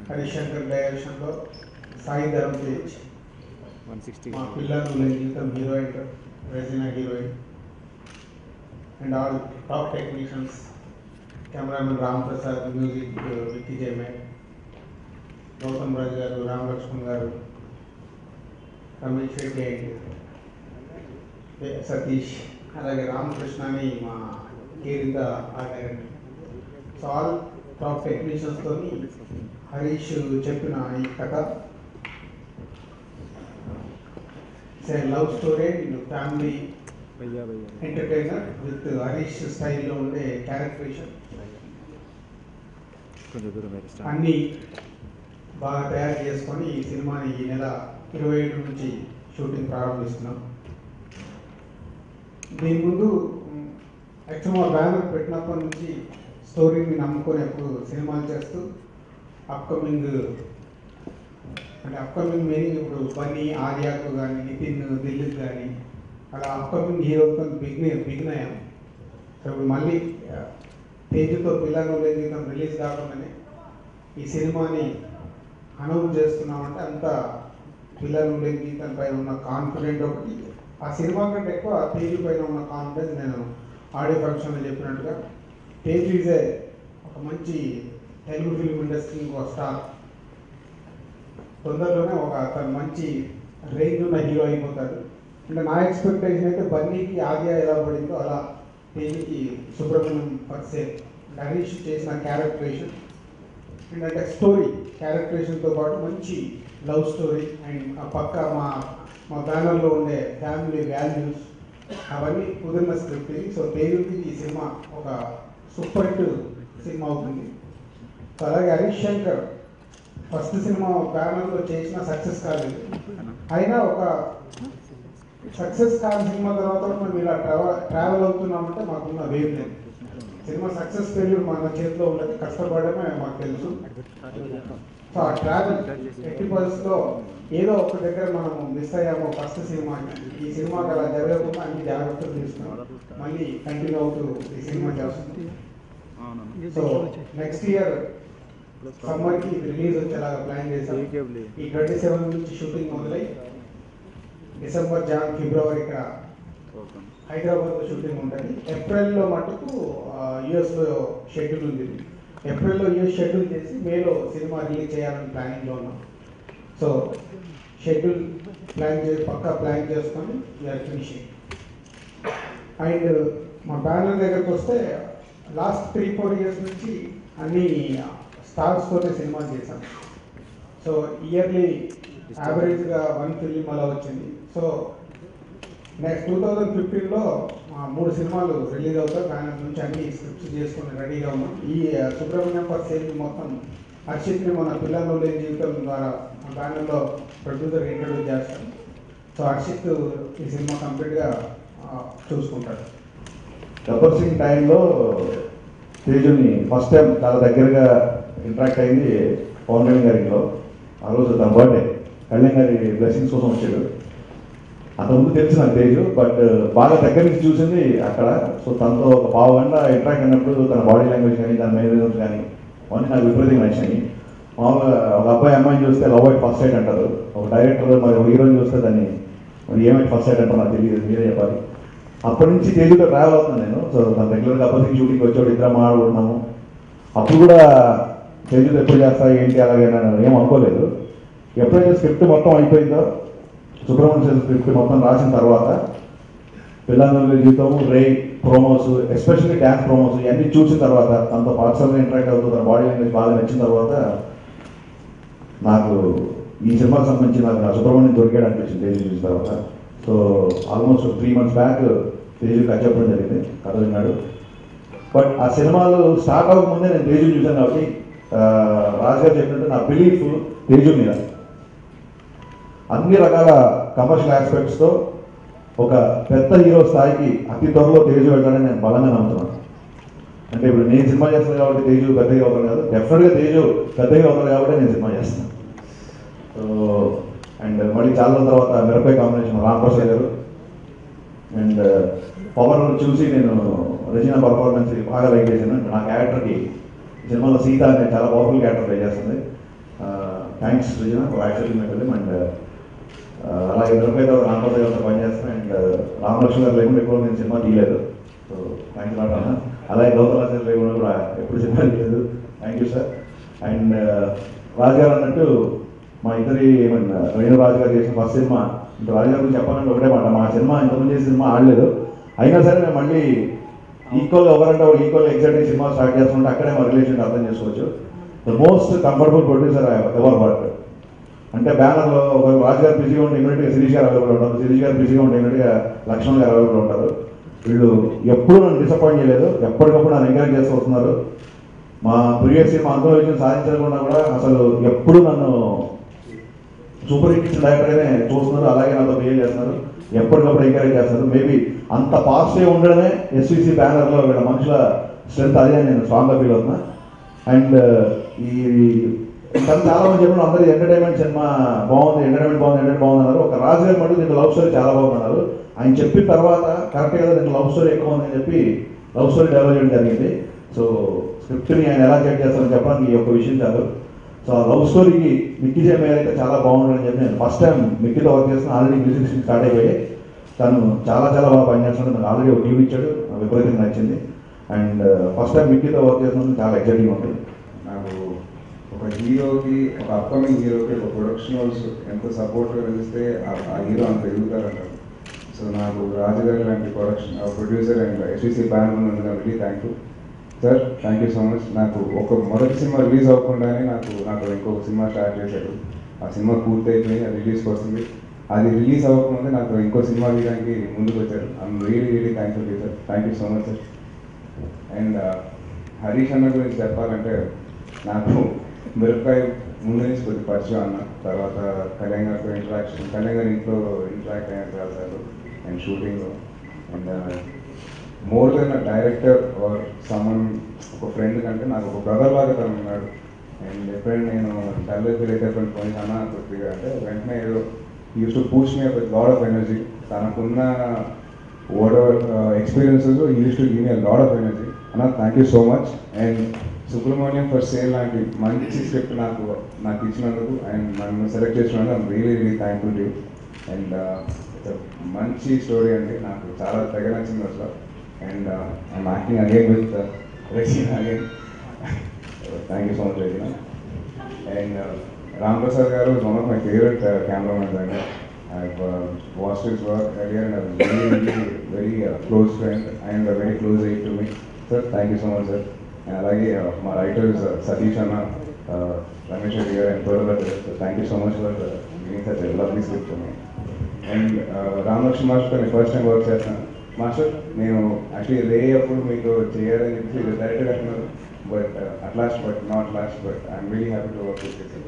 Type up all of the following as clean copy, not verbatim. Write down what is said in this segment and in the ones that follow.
హరిశంకర్ డైరెక్షన్లో సాయి ధరమ్ తేజ్, మా పిల్లలు జీవితం heroine, Regina heroine, and all top technicians, cameraman Ram Prasad, music Vicky జయమే, గౌతమ్ రాజు గారు, రామ్ లక్ష్మణ్ గారు, రమేష్ రెడ్డి అండ్ సతీష్, అలాగే రామకృష్ణ అని మా Kerintha art. So all top టెక్నీషియన్స్తో హరీష్ చెప్పిన ఈ కథ love story family entertainer with Harish స్టైల్లో ఉండే క్యారెక్టరేషన్ అన్నీ బాగా తయారు చేసుకొని ఈ సినిమాని ఈ నెల 27 నుంచి షూటింగ్ ప్రారంభిస్తున్నాం. దీని ముందు యాక్చువల్ మా బ్యానర్ పెట్టినప్పటి నుంచి స్టోరీని నమ్ముకొని ఎప్పుడు సినిమాలు చేస్తూ అప్కమింగ్ మీనింగ్ ఇప్పుడు బన్నీ, ఆర్యాకు కానీ, నితిన్, దిల్లీప్ కానీ అలా అప్కమింగ్ హీరోతో బిగిన్ అయ్యాం. సో ఇప్పుడు మళ్ళీ తేజుతో పిల్లలు జీవితం రిలీజ్ కాకుండానే ఈ సినిమాని అనౌన్స్ చేస్తున్నామంటే అంత పిల్లలు జీవితం పైన ఉన్న కాన్ఫిడెంట్ ఒకటి, ఆ సినిమా కంటే ఎక్కువ తేజు పైన ఉన్న కాన్ఫిడెన్స్. నేను ఆడియో ఫంక్షన్లో చెప్పినట్టుగా తేజు ఈజ్ ఒక మంచి తెలుగు ఫిల్మ్ ఇండస్ట్రీకి ఒక స్టార్. తొందరలోనే తన మంచి రేంజ్ ఉన్న హీరో అయిపోతాడు. అంటే నా ఎక్స్పెక్టేషన్ అయితే బన్నీకి ఆద్య ఎలా పడిందో అలా తేజుకి సుబ్రహ్మణ్యం పర్సే హరీష్ చేసిన క్యారెక్టరేషన్ అండ్ అంటే స్టోరీ క్యారెక్టరేషన్తో పాటు మంచి లవ్ స్టోరీ అండ్ పక్క మా బ్యానర్లో ఉండే ఫ్యామిలీ వాల్యూస్ అవన్నీ కుదిరిన స్క్రిప్ట్ ఇది. సో తేజుకి ఈ సినిమా ఒక సూపర్ హిట్ సినిమా అవుతుంది. సో అలాగే హరీష్ శంకర్ ఫస్ట్ సినిమా బ్యానర్లో చేసిన సక్సెస్ కాలేదు, అయినా ఒక సక్సెస్ కాని సినిమా తర్వాత మేము ఇలా ట్రావెల్ అవుతున్నామంటే మాకున్న వేవ్ లేదు. సినిమా సక్సెస్ ఫెయిల్యూర్ మన చేతిలో ఉన్నది, కష్టపడమే మాకు తెలుసు. సో ఆ ట్రావెల్ ఎట్టి పరిస్థితిలో ఏదో ఒక దగ్గర మనం మిస్ అయ్యాము ఫస్ట్ సినిమా. ఈ సినిమాకి అలా జరగకుండా అన్ని జాగ్రత్తలు తీసుకున్నాం, మళ్ళీ కంటిన్యూ అవుతూ ఈ సినిమా చేస్తుంది. సో నెక్స్ట్ ఇయర్ సమ్మర్కి రిలీజ్ వచ్చేలాగా ప్లాన్ చేశాం. ఈ 27 నుంచి షూటింగ్ మొదలై డిసెంబర్, జాన్, ఫిబ్రవరి ఇక్కడ హైదరాబాద్లో షూటింగ్ ఉంటుంది. ఏప్రిల్లో మటుకు యుఎస్లో షెడ్యూల్ ఉంది. ఏప్రిల్లో యుఎస్ షెడ్యూల్ చేసి మేలో సినిమా రిలీజ్ చేయాలని ప్లానింగ్లో ఉన్నాం. సో షెడ్యూల్ పక్కా ప్లాన్ చేసుకొని వీఆర్ ఫినిషింగ్. అండ్ మా బ్యానర్ దగ్గరకు వస్తే లాస్ట్ 3-4 ఇయర్స్ నుంచి అన్ని స్టార్స్తోనే సినిమాలు చేశాం. సో ఇయర్లీ యావరేజ్గా 1 ఫిలిం అలా వచ్చింది. సో నెక్స్ట్ 2015లో 3 సినిమాలు రిలీజ్ అవుతాయి. దాని నుంచి అన్ని స్క్రిప్ట్స్ చేసుకుని రెడీగా ఉన్నాం. ఈ సుబ్రహ్మణ్యం ఫర్ సేల్ మొత్తం హర్షిత్ని మన పిల్లలు లేని జీవితం ద్వారా బ్యానర్లో ప్రొడ్యూసర్ ఇంట్రడ్యూస్ చేస్తాం. సో హర్షిత్ ఈ సినిమా కంప్లీట్గా చూసుకుంటాడు. గబ్బర్ సింగ్ టైంలో తేజుని ఫస్ట్ టైం చాలా దగ్గరగా ఇంటరాక్ట్ అయింది పవన్ కళ్యాణ్ గారి ఇంట్లో. ఆ రోజు తన బర్త్డే, కళ్యాణ్ గారి బ్లెస్సింగ్స్ కోసం వచ్చాడు. అంతకుముందు తెలుసు నాకు తేజు, బట్ బాగా దగ్గర నుంచి చూసింది అక్కడ. సో తనతో ఒక పావు గంట ఇంటరాక్ట్ అయినప్పుడు తన బాడీ లాంగ్వేజ్ కానీ తన మేనేజర్స్ కానీ అవన్నీ నాకు విపరీతంగా నచ్చాయి. మామూలుగా ఒక అబ్బాయి అమ్మాయిని చూస్తే లవ్ ఎట్ ఫస్ట్ సైట్ అంటారు, ఒక డైరెక్టర్ మరి ఒక హీరోని చూస్తే దాన్ని మరి ఏమైతే ఫస్ట్ సైట్ అంటారు నాకు తెలియదు, మీరే చెప్పాలి. అప్పటి నుంచి తేజుతో ట్రావెల్ అవుతున్నాను నేను. సో తను రెగ్యులర్గా అప్పటికి షూటింగ్ వచ్చాడు, ఇద్దరం మాట్లాడుకున్నాము. అప్పుడు కూడా తేజుతో ఎప్పుడు చేస్తా ఏంటి అలాగే నేను ఏం అనుకోలేదు. ఎప్పుడైతే స్క్రిప్ట్ మొత్తం అయిపోయిందో, సుబ్రహ్మణ్యం స్క్రిప్ట్ మొత్తం రాసిన తర్వాత పిల్లల జీవితం, రే ప్రోమోస్, ఎస్పెషల్లీ డ్యాన్స్ ప్రోమోస్ ఇవన్నీ చూసిన తర్వాత తనతో పర్సనల్గా ఇంటరాక్ట్ అవుతూ తన బాడీ లాంగ్వేజ్ బాగా నచ్చిన తర్వాత నాకు ఈ సినిమాకి సంబంధించి నాకు నా సుబ్రహ్మణ్యం దొరికాడు అనిపించింది తేజు చూసిన తర్వాత. So almost 3 months back Teju కథ చెప్పడం జరిగింది, కథ విన్నాడు. బట్ ఆ సినిమాలు స్టార్ట్ అవ్వకముందే నేను తేజు చూశాను కాబట్టి రాజు గారు చెప్పినట్టు నా బిలీఫ్ తేజు మీద అన్ని రకాల కమర్షియల్ ఆస్పెక్ట్స్తో ఒక పెద్ద హీరో స్థాయికి అతి త్వరలో తేజు వెళ్తాడని నేను బలంగా నమ్ముతున్నాను. అంటే ఇప్పుడు నేను సినిమా చేస్తాను కాబట్టి తేజు పెద్దగా అవుతాను కాదు, డెఫినెట్గా తేజు పెద్దగా అవుతాడు కాబట్టి నేను సినిమా చేస్తాను. సో అండ్ మళ్ళీ చాలా రోజుల తర్వాత మిరపకాయ కాంబినేషన్ రామ్ ప్రసాద్ గారు అండ్ పవర్ చూసి నేను రెజినా పర్ఫార్మెన్స్ బాగా లైక్ చేశాను. నా క్యారెక్టర్కి సినిమాలో సీత నేను చాలా పవర్ఫుల్ క్యారెక్టర్ ప్లే చేస్తుంది. Thanks Regina for accepting my film. And అలాగే నిరుపేద రామప్రసాద్ గారితో పనిచేస్తాను. అండ్ రామలక్ష్మణ్ గారు లేకుండా ఎక్కువ నేను సినిమా తీయలేదు. సో థ్యాంక్స్ లాట్ అన్న. అలాగే గౌతమ్ లేకుండా కూడా ఎప్పుడు సినిమా తీయలేదు. Thank you sir. అండ్ రాజు గారు అన్నట్టు మా ఇద్దరి వేణు రాజు గారు చేసిన ఫస్ట్ సినిమా. ఇంకా రాజు గారు గురించి చెప్పాలంటే ఒకటే మాట, మా సినిమా ఇంతకుముందు చేసిన సినిమా ఆడలేదు. అయినా సరే మేము మళ్ళీ ఈక్వల్గా ఎవరంటే వాళ్ళు ఈక్వల్గా ఎగ్జాక్ట్గా సినిమా స్టార్ట్ చేస్తుంటే అక్కడే మా రిలేషన్ అర్థం చేసుకోవచ్చు. The most comfortable producer ever work. అంటే బ్యానర్లో ఒక రాజు గారు బిజీగా ఉంటే ఇమీడియట్గా శిరీష్ గారు అవైలబుల్ ఉంటారు, శిరీష్ గారు బిజీగా ఉంటే ఇమీడియట్గా లక్ష్మణ్ గారు అవైలబుల్ ఉంటారు. వీళ్ళు ఎప్పుడూ నన్ను డిసప్పాయింట్ చేయలేదు, ఎప్పటికప్పుడు నన్ను ఎంకరేజ్ చేస్తూ వస్తున్నారు. మా ప్రీవియస్ సినిమా అనుకున్న విషయం సాధించకుండా కూడా అసలు ఎప్పుడు నన్ను సూపర్ హిట్ ఇచ్చిన డైరెక్టర్గానే చూస్తున్నారు. అలాగే నాతో బిహేవ్ చేస్తున్నారు, ఎప్పటికప్పుడు ఎంకరేజ్ చేస్తారు. మేబీ అంత పాజిటివ్ ఉండడమే ఎస్విసి బ్యానర్లో వీళ్ళ మనుషుల స్ట్రెంత్, అదే నేను స్ట్రాంగ్గా ఫీల్ అవుతున్నా. అండ్ ఈ చాలా మంది చెప్పిన అందరూ ఎంటర్టైన్మెంట్ సినిమా బాగుంది, ఎంటర్టైన్మెంట్ బాగుంది అన్నారు. ఒక రాజు గారి మటుకు దీంట్లో లవ్ స్టోరీ చాలా బాగున్నారు. ఆయన చెప్పిన తర్వాత కరెక్ట్గా దీంట్లో లవ్ స్టోరీ ఎక్కువ ఉందని చెప్పి లవ్ స్టోరీ డెవలప్ చేయడం జరిగింది. సో స్క్రిప్ట్ని ఆయన ఎలా చెక్ చేస్తారని చెప్పడానికి ఈ యొక్క విషయం చాలు. సో ఆ లవ్ స్టోరీకి మిక్కీ జే మేయర్ అయితే చాలా బాగుంటుందని చెప్పి నేను ఫస్ట్ టైం మిక్కీతో వర్క్ చేస్తున్నా. ఆల్రెడీ మ్యూజిక్ స్టార్ట్ అయిపోయి తను చాలా బాగా పనిచేస్తున్నాడు. నాకు ఆల్రెడీ ఒక టీవీ ఇచ్చాడు, విపరీతంగా నచ్చింది. అండ్ ఫస్ట్ టైం మిక్కీతో వర్క్ చేస్తున్నందుకు చాలా ఎక్సైటింగ్ ఉంటుంది. నాకు ఒక హీరోకి, ఒక అప్కమింగ్ హీరోకి ఒక ప్రొడక్షన్ హౌస్ ఎంత సపోర్ట్గా నిలిస్తే ఆ హీరో అంత ఎదుగుతారంటారు. సో నాకు రాజు గారు లాంటి ప్రొడ్యూసర్ అండ్ ఎస్విసి బ్యానర్ ఉన్నందుకు very thank you sir. Thank you so much. నాకు ఒక మొదటి సినిమా రిలీజ్ అవ్వకుండానే నాకు ఇంకొక సినిమా స్టార్ట్ చేశాడు. ఆ సినిమా పూర్తి అయిపోయి అది రిలీజ్కి వస్తుంది. అది రిలీజ్ అవ్వకముందే నాకు ఇంకో సినిమా తీయడానికి ముందుకు వచ్చారు. I'm really thankful sir. Thank you so much sir. And Harish అన్న గురించి చెప్పాలంటే నాకు మిరపకాయ ముందు నుంచి కొద్ది పరిచయం అన్న. తర్వాత కళ్యాణ్ గారితో కళ్యాణ్ గారి ఇంట్లో ఇంటరాక్ట్ అయ్యాను చాలాసార్లు అండ్ షూటింగ్లో. And more than a director or someone, ఒక ఫ్రెండ్ కంటే నాకు ఒక బ్రదర్ లాగా తను ఉన్నాడు. అండ్ ఎప్పుడైనా నేను డల్గా ఫీల్ అయితే పోయి అన్న కొద్దిగా అంటే వెంటనే ఏదో use to push me with lot of energy. తనకున్న whatever experiences use to give me lot of energy. అన్న thank you so much. And Subrahmanyam for sale లాంటి మంచి స్క్రిప్ట్ నాకు ఇచ్చినందుకు అండ్ నన్ను సెలెక్ట్ చేసినందుకు I'm really thankful to you. And మంచి story అండి, నాకు చాలా తెగ నచ్చింది అసలు. And I'm acting again with Regina again. Thank you so much Regina. And Ramprasad గారు is one of my favourite cameramens అండి. I've watched his work earlier and I was very close friend and a very close aide to me. Sir, thank you so much, sir. And అలాగే మా writers Satish అన్న, Ramesh Reddy garu and తోడగట్టు. So thank you so much for giving such a lovely script to me. And Ramalakshman master నేను first time work చేస్తాను. Master నేను actually రే అప్పుడు మీకు చేయాలని చెప్పి డైరెక్ట్గా అంటున్నారు. But at last but not last but I'm really happy to work with you.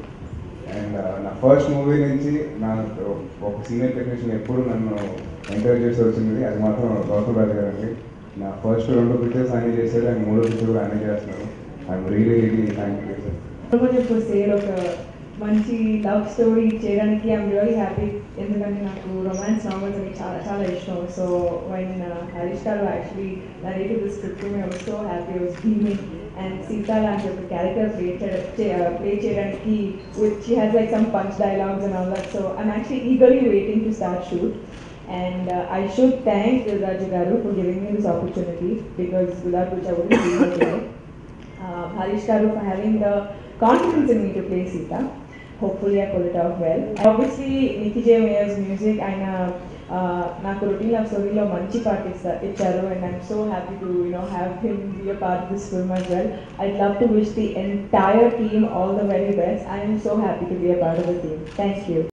And నా ఫస్ట్ మూవీ నుంచి నాకు ఒక సీనియర్ టెక్నీషియన్ ఎప్పుడు నన్ను ఎంకరేజ్ చేసి వచ్చింది, అది మాత్రం గౌతమ్ రాజు గారు అండి. నా ఫస్ట్ 2 పిక్చర్స్ ఆయన చేశారు అండ్ 3వ పిక్చర్ కూడా ఆయన చేస్తున్నారు. I'm really thank you sir. ఒక మంచి లవ్ స్టోరీ చేయడానికి ఐఎమ్ రియలీ హ్యాపీ. ఎందుకంటే నాకు రొమాన్స్ నావెల్స్ అని చాలా ఇష్టం. సో వైన్ హరీష్ గారు actually narrated the script to me, I was so happy, I was beaming. And Sita లాంటి ఒక క్యారెక్టర్ ప్లే చేయడానికి she has like some punch dialogues and all that. So I'm actually eagerly waiting to start shoot. And I should thank Dilraju garu for giving me this opportunity, because without which I wouldn't be here today. Harish garu for having the confidence in me to play Sita. Hopefully I pull it off well. And obviously Mickey J Mayer's music, ఆయన నాకు routine love స్టోరీలో మంచి part ఇచ్చారు. And I'm so happy to have him be a part of this film as well. I'd love to wish the entire team all the very best. I am so happy to be a part of the team. Thank you.